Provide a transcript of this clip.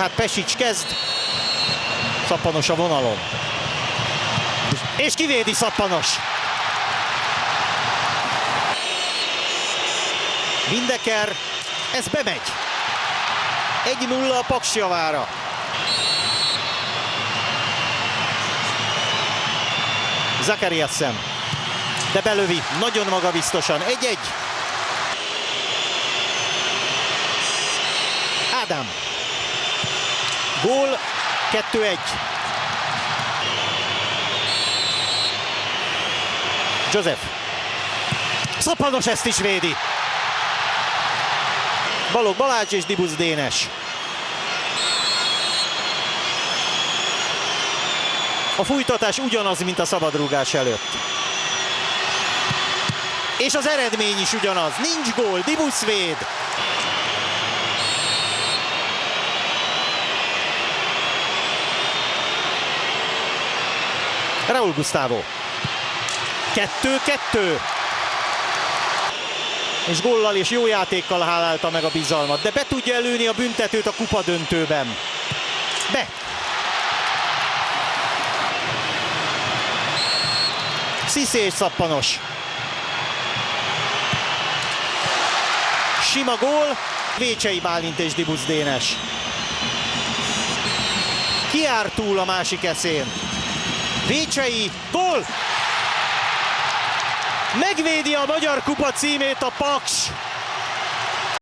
tehát Pesics kezd. Szappanos a vonalon. És kivédi Szappanos. Windecker, ez bemegy. 1-0 a Paks javára. Zakariasen, de belövi nagyon magabiztosan. 1-1. Ádám. Gól, 2-1. József. Szappanos ezt is védi. Balogh Balázs és Dibusz Dénes. A fújtatás ugyanaz, mint a szabadrúgás előtt. És az eredmény is ugyanaz. Nincs gól, Dibusz véd. Raúl Gustavo. 2-2. És góllal és jó játékkal hálálta meg a bizalmat, de be tudja lőni a büntetőt a kupa döntőben. Be! Cissé és Szappanos. Sima gól, Vécsei Bálint és Dibusz Dénes. Kijár túl a másik eszén. Vécsei, gól! Megvédi a Magyar Kupa címét a Paks!